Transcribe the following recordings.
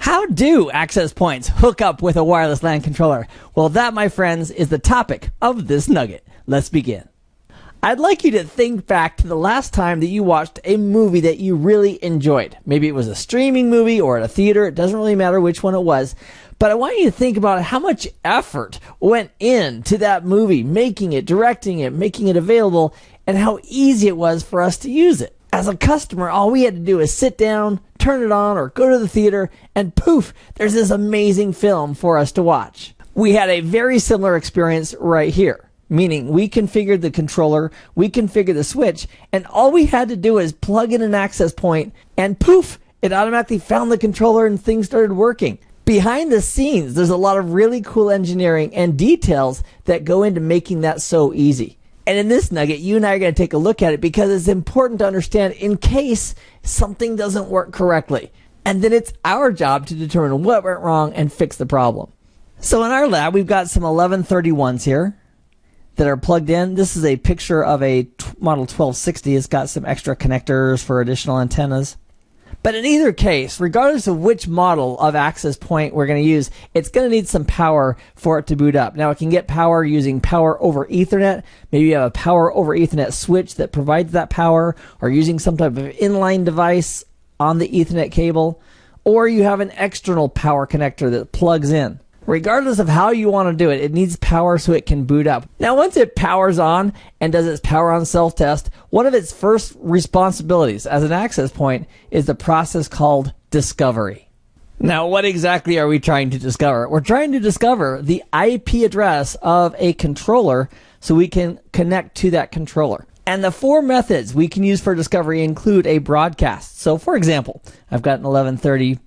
How do access points hook up with a wireless LAN controller? Well, that, my friends, is the topic of this nugget. Let's begin. I'd like you to think back to the last time that you watched a movie that you really enjoyed. Maybe it was a streaming movie or at a theater. It doesn't really matter which one it was. But I want you to think about how much effort went into that movie, making it, directing it, making it available, and how easy it was for us to use it. As a customer, all we had to do is sit down, turn it on, or go to the theater, and poof, there's this amazing film for us to watch. We had a very similar experience right here, meaning we configured the controller, we configured the switch, and all we had to do is plug in an access point, and poof, it automatically found the controller and things started working. Behind the scenes, there's a lot of really cool engineering and details that go into making that so easy. And in this nugget, you and I are going to take a look at it because it's important to understand in case something doesn't work correctly. And then it's our job to determine what went wrong and fix the problem. So in our lab, we've got some 1131s here that are plugged in. This is a picture of a model 1260. It's got some extra connectors for additional antennas. But in either case, regardless of which model of access point we're going to use, it's going to need some power for it to boot up. Now, it can get power using power over Ethernet. Maybe you have a power over Ethernet switch that provides that power, or using some type of inline device on the Ethernet cable, or you have an external power connector that plugs in. Regardless of how you want to do it, it needs power so it can boot up. Now, once it powers on and does its power on self-test, one of its first responsibilities as an access point is the process called discovery. Now, what exactly are we trying to discover? We're trying to discover the IP address of a controller so we can connect to that controller. And the four methods we can use for discovery include a broadcast. So, for example, I've got an 1130,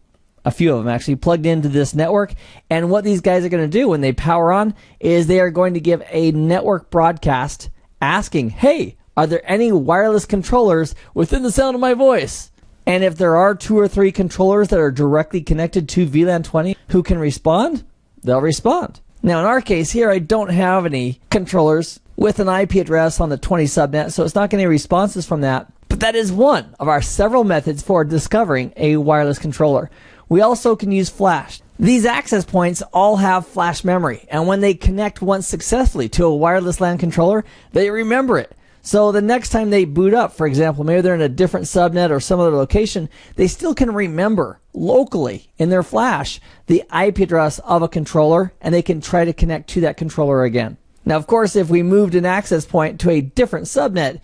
a few of them actually, plugged into this network. And what these guys are going to do when they power on is they are going to give a network broadcast asking, hey, are there any wireless controllers within the sound of my voice? And if there are 2 or 3 controllers that are directly connected to VLAN 20 who can respond, they'll respond. Now, in our case here, I don't have any controllers with an IP address on the 20 subnet, so it's not getting any responses from that. But that is one of our several methods for discovering a wireless controller. We also can use flash. These access points all have flash memory, and when they connect once successfully to a wireless LAN controller, they remember it. So the next time they boot up, for example, maybe they're in a different subnet or some other location, they still can remember locally in their flash the IP address of a controller, and they can try to connect to that controller again. Now, of course, if we moved an access point to a different subnet,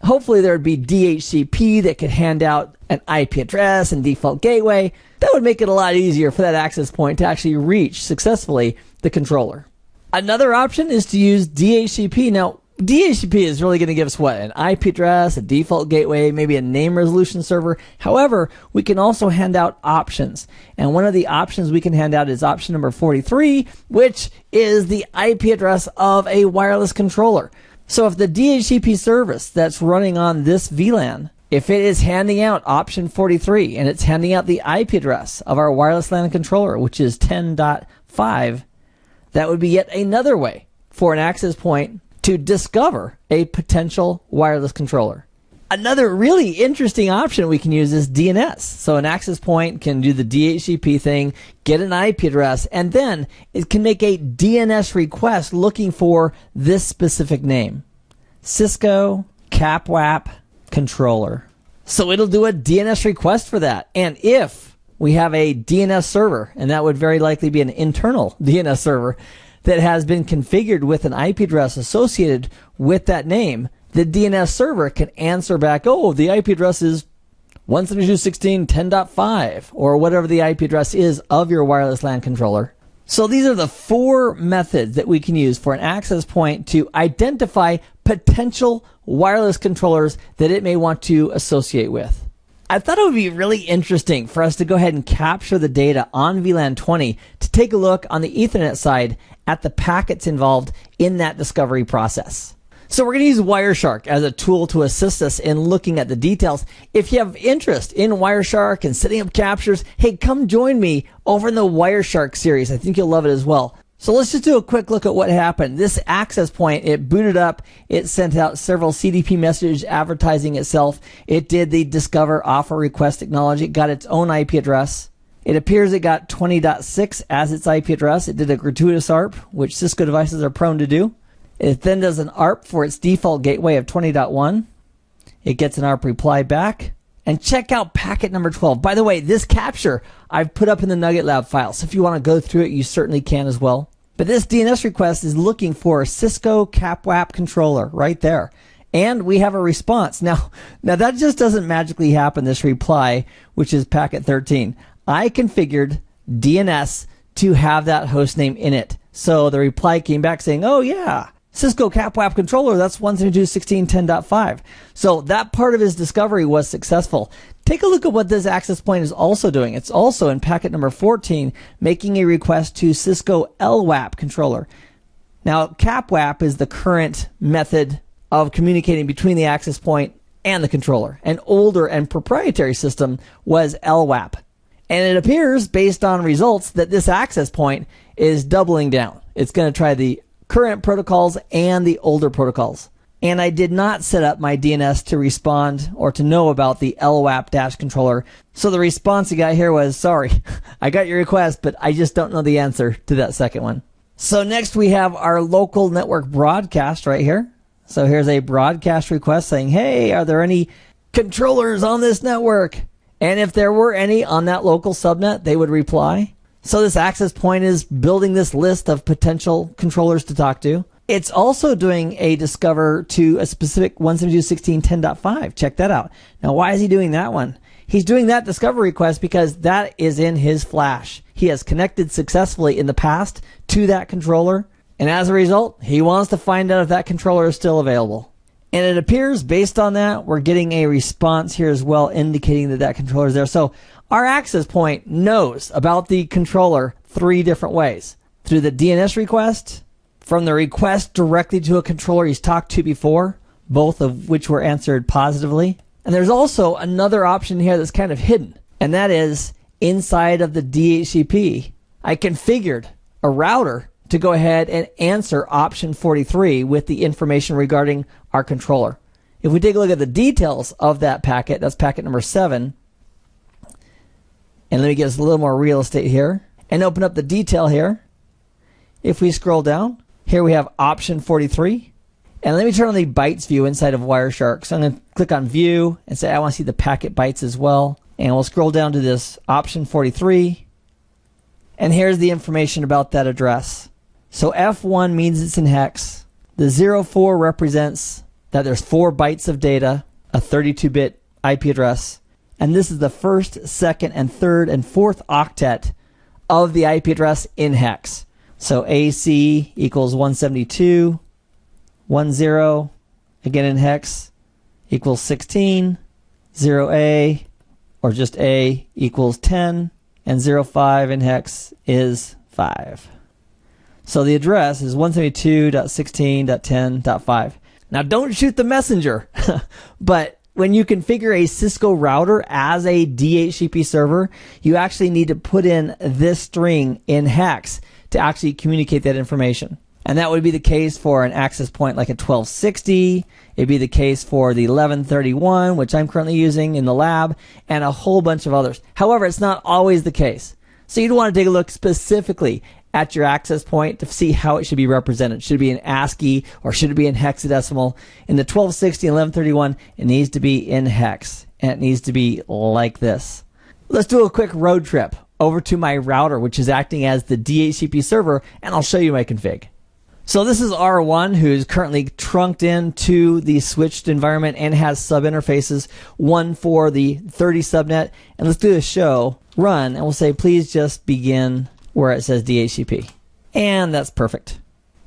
hopefully there would be DHCP that could hand out an IP address and default gateway. That would make it a lot easier for that access point to actually reach successfully the controller. Another option is to use DHCP. Now, DHCP is really going to give us what? An IP address, a default gateway, maybe a name resolution server. However, we can also hand out options. And one of the options we can hand out is option number 43, which is the IP address of a wireless controller. So if the DHCP service that's running on this VLAN, if it is handing out option 43 and it's handing out the IP address of our wireless LAN controller, which is 10.5, that would be yet another way for an access point to discover a potential wireless controller. Another really interesting option we can use is DNS. So an access point can do the DHCP thing, get an IP address, and then it can make a DNS request looking for this specific name. Cisco CapWap controller. So it'll do a DNS request for that. And if we have a DNS server, and that would very likely be an internal DNS server that has been configured with an IP address associated with that name, the DNS server can answer back, oh, the IP address is 172.16.10.5, or whatever the IP address is of your wireless LAN controller. So these are the four methods that we can use for an access point to identify potential wireless controllers that it may want to associate with. I thought it would be really interesting for us to go ahead and capture the data on VLAN 20 to take a look on the Ethernet side at the packets involved in that discovery process. So we're going to use Wireshark as a tool to assist us in looking at the details. If you have interest in Wireshark and setting up captures, hey, come join me over in the Wireshark series. I think you'll love it as well. So let's just do a quick look at what happened. This access point, it booted up. It sent out several CDP messages advertising itself. It did the discover offer request acknowledge. It got its own IP address. It appears it got 20.6 as its IP address. It did a gratuitous ARP, which Cisco devices are prone to do. It then does an ARP for its default gateway of 20.1. It gets an ARP reply back. And check out packet number 12. By the way, this capture I've put up in the Nugget Lab file, so if you want to go through it, you certainly can as well. But this DNS request is looking for a Cisco CapWAP controller right there. And we have a response. Now that just doesn't magically happen, this reply, which is packet 13. I configured DNS to have that host name in it. So the reply came back saying, oh yeah, Cisco CapWAP controller, that's 172.16.10.5. So that part of his discovery was successful. Take a look at what this access point is also doing. It's also in packet number 14, making a request to Cisco LWAP controller. Now, CapWAP is the current method of communicating between the access point and the controller. An older and proprietary system was LWAP. And it appears, based on results, that this access point is doubling down. It's going to try the current protocols and the older protocols. And I did not set up my DNS to respond or to know about the LWAP controller. So the response you got here was, sorry, I got your request, but I just don't know the answer to that second one. So next we have our local network broadcast right here. So here's a broadcast request saying, hey, are there any controllers on this network? And if there were any on that local subnet, they would reply. So this access point is building this list of potential controllers to talk to. It's also doing a discover to a specific 172.16.10.5. Check that out. Now, why is he doing that one? He's doing that discover request because that is in his flash. He has connected successfully in the past to that controller. And as a result, he wants to find out if that controller is still available. And it appears, based on that, we're getting a response here as well, indicating that that controller is there. So our access point knows about the controller 3 different ways. Through the DNS request, from the request directly to a controller he's talked to before, both of which were answered positively. And there's also another option here that's kind of hidden, and that is inside of the DHCP. I configured a router to go ahead and answer option 43 with the information regarding our controller. If we take a look at the details of that packet, that's packet number 7, and let me get us a little more real estate here, and open up the detail here. If we scroll down, here we have option 43, and let me turn on the bytes view inside of Wireshark. So I'm going to click on view and say I want to see the packet bytes as well, and we'll scroll down to this option 43, and here's the information about that address. So F1 means it's in hex. The 04 represents that there's 4 bytes of data, a 32-bit IP address. And this is the first, second, and third, and fourth octet of the IP address in hex. So AC equals 172.10, again in hex, equals 16. 0A, or just A, equals 10. And 05 in hex is 5. So the address is 172.16.10.5. Now don't shoot the messenger, but when you configure a Cisco router as a DHCP server, you actually need to put in this string in hex to actually communicate that information. And that would be the case for an access point like a 1260. It'd be the case for the 1131, which I'm currently using in the lab, and a whole bunch of others. However, it's not always the case. So you'd want to take a look specifically at your access point to see how it should be represented. Should it be in ASCII or should it be in hexadecimal? In the 1260 and 1131, it needs to be in hex, and it needs to be like this. Let's do a quick road trip over to my router, which is acting as the DHCP server, and I'll show you my config. So this is R1, who's currently trunked into the switched environment and has sub interfaces, one for the 30 subnet. And let's do a show run, and we'll say, please just begin where it says DHCP. And that's perfect.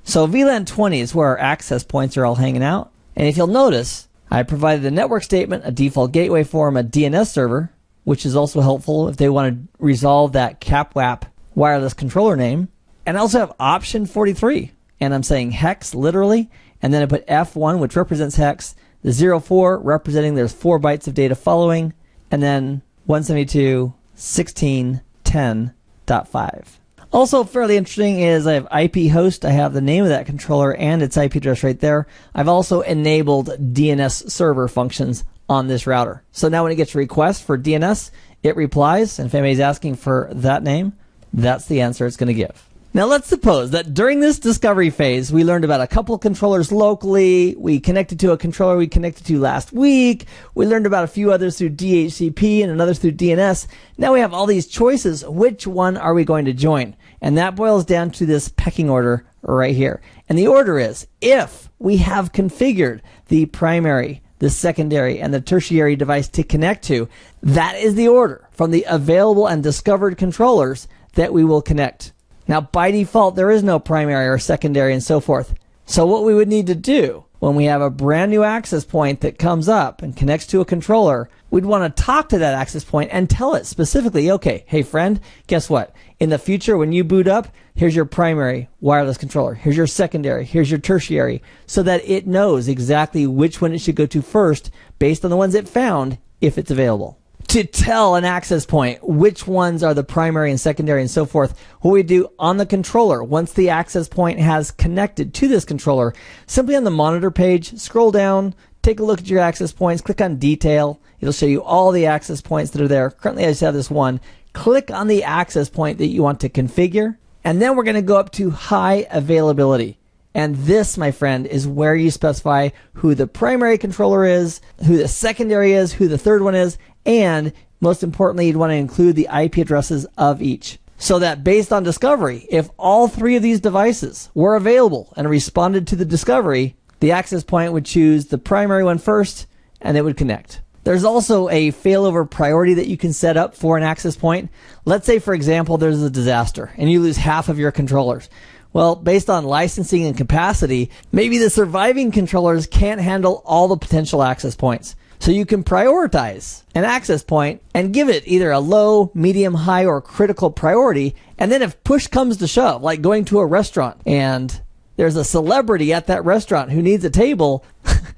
So VLAN 20 is where our access points are all hanging out. And if you'll notice, I provided a network statement, a default gateway form, a DNS server, which is also helpful if they want to resolve that CapWAP wireless controller name. And I also have option 43. And I'm saying hex literally, and then I put F1, which represents hex, the 04 representing there's 4 bytes of data following, and then 172.16.10.5. Also fairly interesting is I have IP host, I have the name of that controller and its IP address right there. I've also enabled DNS server functions on this router. So now when it gets a request for DNS, it replies, and if anybody's asking for that name, that's the answer it's going to give. Now let's suppose that during this discovery phase, we learned about a couple of controllers locally, we connected to a controller we connected to last week, we learned about a few others through DHCP and another through DNS. Now we have all these choices. Which one are we going to join? And that boils down to this pecking order right here. And the order is, if we have configured the primary, the secondary, and the tertiary device to connect to, that is the order from the available and discovered controllers that we will connect. Now, by default, there is no primary or secondary and so forth. So what we would need to do when we have a brand new access point that comes up and connects to a controller, we'd want to talk to that access point and tell it specifically, okay, hey friend, guess what? In the future, when you boot up, here's your primary wireless controller. Here's your secondary. Here's your tertiary, so that it knows exactly which one it should go to first based on the ones it found if it's available. To tell an access point which ones are the primary and secondary and so forth, what we do on the controller, once the access point has connected to this controller, simply on the monitor page, scroll down, take a look at your access points, click on detail. It'll show you all the access points that are there. Currently I just have this one. Click on the access point that you want to configure, and then we're going to go up to high availability. And this, my friend, is where you specify who the primary controller is, who the secondary is, who the third one is, and most importantly, you'd want to include the IP addresses of each. So that based on discovery, if all three of these devices were available and responded to the discovery, the access point would choose the primary one first, and it would connect. There's also a failover priority that you can set up for an access point. Let's say, for example, there's a disaster and you lose half of your controllers. Well, based on licensing and capacity, maybe the surviving controllers can't handle all the potential access points. So you can prioritize an access point and give it either a low, medium, high, or critical priority. And then if push comes to shove, like going to a restaurant and there's a celebrity at that restaurant who needs a table,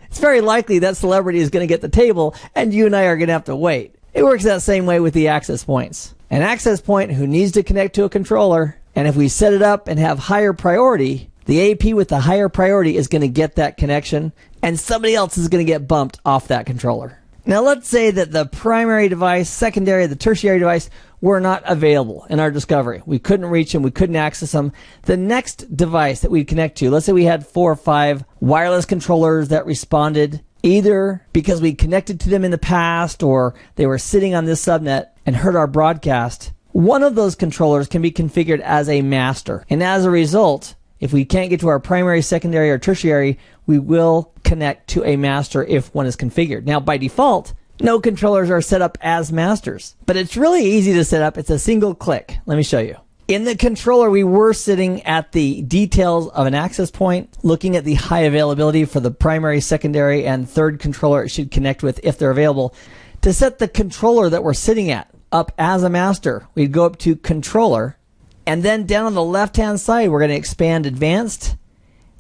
it's very likely that celebrity is going to get the table and you and I are going to have to wait. It works that same way with the access points. An access point who needs to connect to a controller, and if we set it up and have higher priority, the AP with the higher priority is going to get that connection, and somebody else is going to get bumped off that controller. Now let's say that the primary device, secondary, the tertiary device were not available in our discovery. We couldn't reach them, we couldn't access them. The next device that we'd connect to, let's say we had 4 or 5 wireless controllers that responded either because we connected to them in the past or they were sitting on this subnet and heard our broadcast. One of those controllers can be configured as a master. And as a result, if we can't get to our primary, secondary, or tertiary, we will connect to a master if one is configured. Now, by default, no controllers are set up as masters, but it's really easy to set up. It's a single click. Let me show you. In the controller, we were sitting at the details of an access point, looking at the high availability for the primary, secondary, and third controller it should connect with if they're available. To set the controller that we're sitting at up as a master, we'd go up to controller, and then down on the left-hand side, we're going to expand advanced,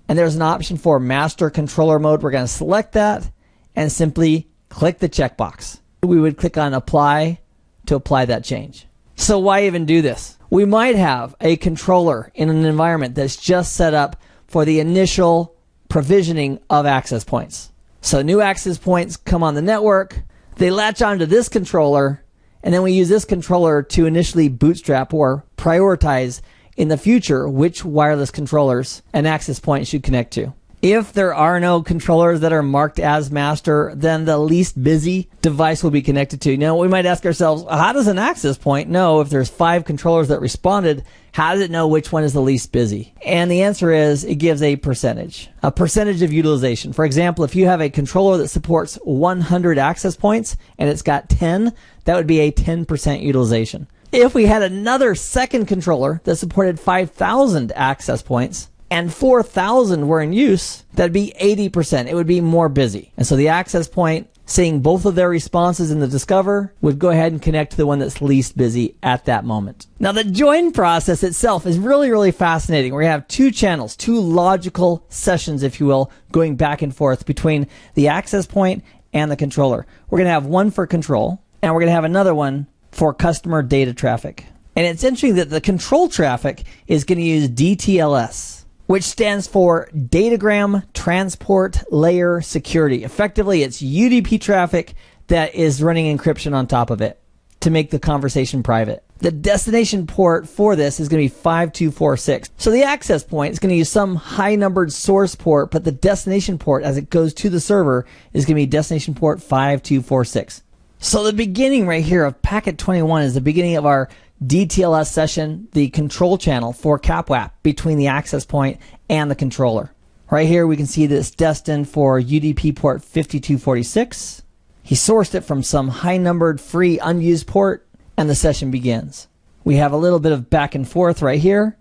and there's an option for master controller mode. We're going to select that and simply click the checkbox. We would click on apply to apply that change. So why even do this? We might have a controller in an environment that's just set up for the initial provisioning of access points. So new access points come on the network, they latch onto this controller, and then we use this controller to initially bootstrap or prioritize in the future which wireless controllers an access point should connect to. If there are no controllers that are marked as master, then the least busy device will be connected to. Now, we might ask ourselves, how does an access point know if there's 5 controllers that responded? How does it know which one is the least busy? And the answer is it gives a percentage of utilization. For example, if you have a controller that supports 100 access points and it's got 10, that would be a 10% utilization. If we had another second controller that supported 5,000 access points, and 4,000 were in use, that'd be 80%. It would be more busy. And so the access point, seeing both of their responses in the discover, would go ahead and connect to the one that's least busy at that moment. Now the join process itself is really, really fascinating. We have 2 channels, 2 logical sessions, if you will, going back and forth between the access point and the controller. We're going to have one for control, and we're going to have another one for customer data traffic. And it's interesting that the control traffic is going to use DTLS, which stands for Datagram Transport Layer Security. Effectively, it's UDP traffic that is running encryption on top of it. to make the conversation private. The destination port for this is going to be 5246. So the access point is going to use some high-numbered source port, but the destination port, as it goes to the server, is going to be destination port 5246. So the beginning right here of packet 21 is the beginning of our DTLS session, the control channel for CapWAP between the access point and the controller. Right here we can see that it's destined for UDP port 5246. He sourced it from some high-numbered free unused port, and the session begins. We have a little bit of back and forth right here,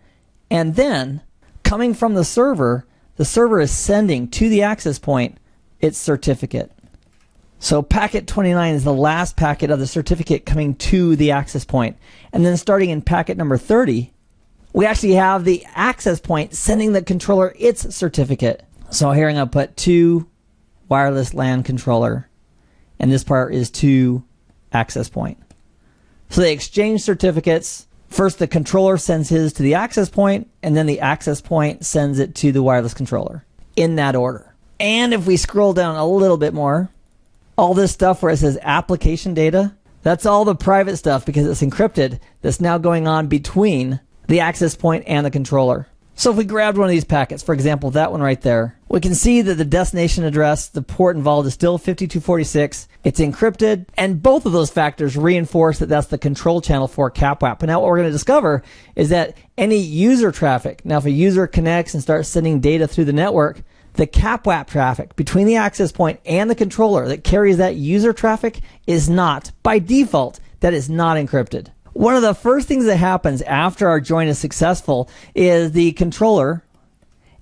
and then coming from the server is sending to the access point its certificate. So packet 29 is the last packet of the certificate coming to the access point. And then starting in packet number 30, we actually have the access point sending the controller its certificate. So here I'm going to put to wireless LAN controller, and this part is to access point. So they exchange certificates. First, the controller sends his to the access point, and then the access point sends it to the wireless controller, in that order. And if we scroll down a little bit more, all this stuff where it says application data, that's all the private stuff because it's encrypted that's now going on between the access point and the controller. So if we grabbed one of these packets, for example, that one right there, we can see that the destination address, the port involved is still 5246. It's encrypted, and both of those factors reinforce that that's the control channel for CapWAP. But now what we're going to discover is that any user traffic, now if a user connects and starts sending data through the network, the CapWAP traffic between the access point and the controller that carries that user traffic is not, by default, that is not encrypted. One of the first things that happens after our join is successful is the controller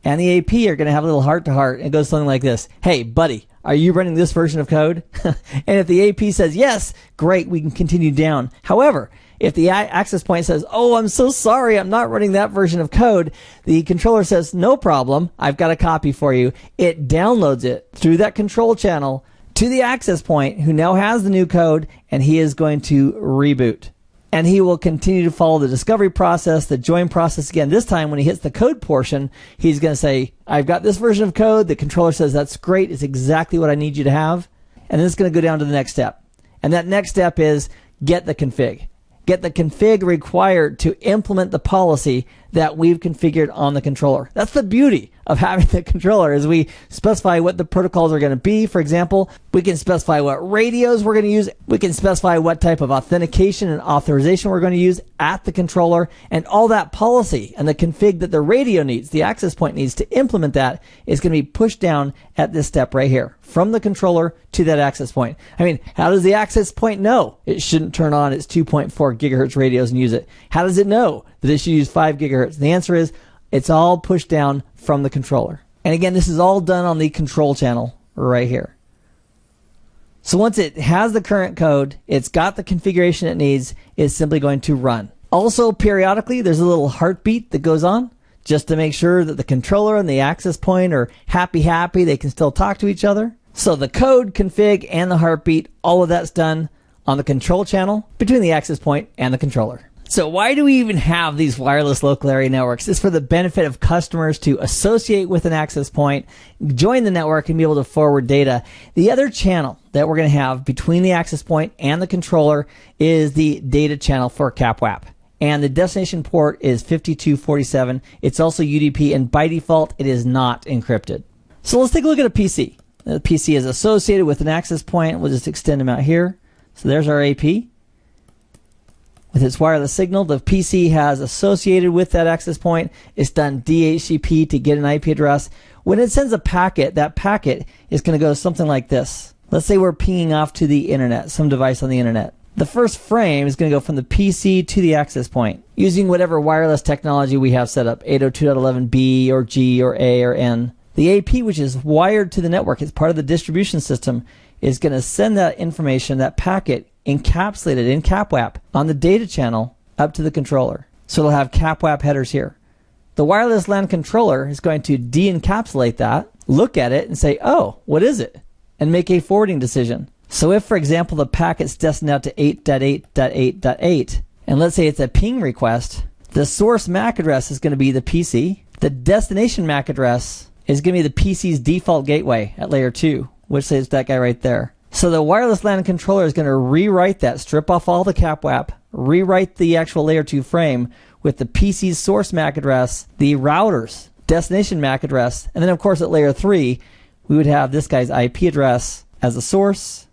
and the AP are going to have a little heart-to-heart. It goes something like this. Hey, buddy, are you running this version of code? And if the AP says yes, great, we can continue down. However, if the access point says, oh, I'm so sorry, I'm not running that version of code, the controller says, no problem, I've got a copy for you. It downloads it through that control channel to the access point who now has the new code, and he is going to reboot. And he will continue to follow the discovery process, the join process again. This time when he hits the code portion, he's going to say, I've got this version of code. The controller says, that's great. It's exactly what I need you to have. And then it's going to go down to the next step. And that next step is get the config. Get the config required to implement the policy that we've configured on the controller. That's the beauty of having the controller, is we specify what the protocols are going to be. For example, we can specify what radios we're going to use. We can specify what type of authentication and authorization we're going to use at the controller. And all that policy and the config that the radio needs, the access point needs to implement that, is going to be pushed down at this step right here, from the controller to that access point. I mean, how does the access point know it shouldn't turn on its 2.4 gigahertz radios and use it? How does it know that it should use 5 gigahertz? The answer is it's all pushed down from the controller. And again, this is all done on the control channel right here. So once it has the current code, it's got the configuration it needs, it's simply going to run. Also, periodically, there's a little heartbeat that goes on just to make sure that the controller and the access point are happy, they can still talk to each other. So the code, config, and the heartbeat, all of that's done on the control channel between the access point and the controller. So why do we even have these wireless local area networks? It's for the benefit of customers to associate with an access point, join the network, and be able to forward data. The other channel that we're going to have between the access point and the controller is the data channel for CapWAP. And the destination port is 5247. It's also UDP, and by default, it is not encrypted. So let's take a look at a PC. The PC is associated with an access point. We'll just extend them out here. So there's our AP. With its wireless signal, the PC has associated with that access point. It's done DHCP to get an IP address. When it sends a packet, that packet is going to go something like this. Let's say we're pinging off to the internet, some device on the internet. The first frame is going to go from the PC to the access point using whatever wireless technology we have set up, 802.11b or G or A or N. The AP, which is wired to the network, it's part of the distribution system, is going to send that information, that packet, encapsulated in CapWAP on the data channel up to the controller. So it'll have CapWAP headers here. The wireless LAN controller is going to de-encapsulate that, look at it, and say, oh, what is it? And make a forwarding decision. So if, for example, the packet's destined out to 8.8.8.8, and let's say it's a ping request, the source MAC address is going to be the PC. The destination MAC address is going to be the PC's default gateway at layer 2, which is that guy right there. So the wireless LAN controller is going to rewrite that, strip off all the CapWAP, rewrite the actual layer 2 frame with the PC's source MAC address, the router's destination MAC address, and then of course at layer 3, we would have this guy's IP address as a source,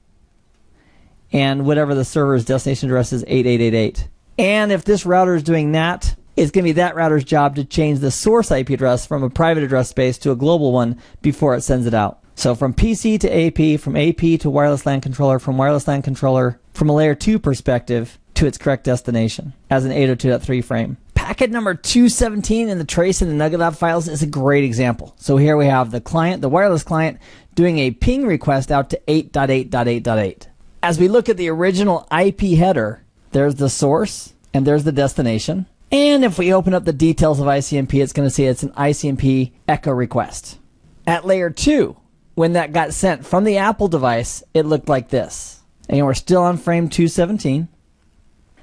and whatever the server's destination address is, 8888. And if this router is doing NAT, it's going to be that router's job to change the source IP address from a private address space to a global one before it sends it out. So from PC to AP, from AP to wireless LAN controller, from wireless LAN controller, from a layer 2 perspective to its correct destination as an 802.3 frame. Packet number 217 in the trace in the Nugget Lab files is a great example. So here we have the client, the wireless client, doing a ping request out to 8.8.8.8. As we look at the original IP header, there's the source and there's the destination. And if we open up the details of ICMP, it's going to say it's an ICMP echo request. At layer 2, when that got sent from the Apple device, it looked like this. And we're still on frame 217.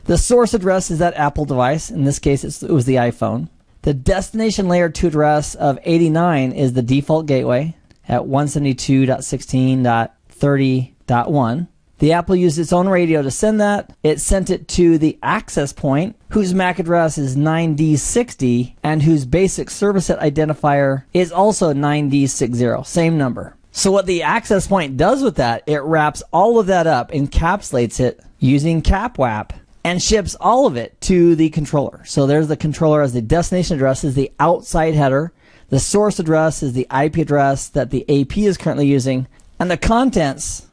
The source address is that Apple device. In this case, it was the iPhone. The destination layer 2 address of 89 is the default gateway at 172.16.30.1. The Apple used its own radio to send that. It sent it to the access point, whose MAC address is 9D60, and whose basic service set identifier is also 9D60, same number. So what the access point does with that, it wraps all of that up, encapsulates it using CapWAP, and ships all of it to the controller. So there's the controller as the destination address is the outside header. The source address is the IP address that the AP is currently using. And the contents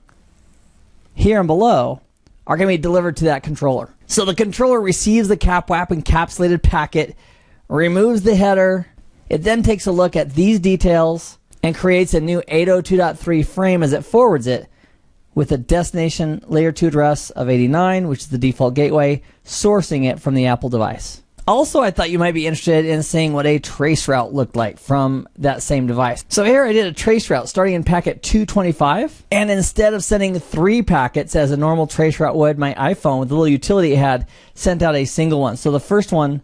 here and below are going to be delivered to that controller. So the controller receives the CapWAP encapsulated packet, removes the header. It then takes a look at these details and creates a new 802.3 frame as it forwards it with a destination layer 2 address of 89, which is the default gateway, sourcing it from the Apple device. Also, I thought you might be interested in seeing what a trace route looked like from that same device. So here I did a trace route starting in packet 225, and instead of sending 3 packets as a normal trace route would, my iPhone with the little utility it had sent out a single one. So the first one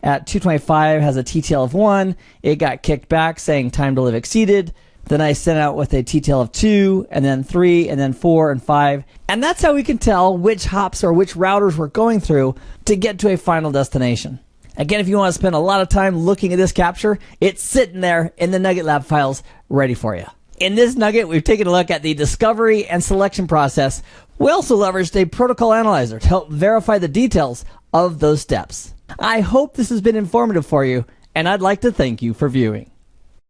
at 225 has a TTL of 1. It got kicked back saying time to live exceeded. Then I sent out with a TTL of 2, and then 3, and then 4, and 5. And that's how we can tell which hops or which routers we're going through to get to a final destination. Again, if you want to spend a lot of time looking at this capture, it's sitting there in the Nugget Lab files ready for you. In this Nugget, we've taken a look at the discovery and selection process. We also leveraged a protocol analyzer to help verify the details of those steps. I hope this has been informative for you, and I'd like to thank you for viewing.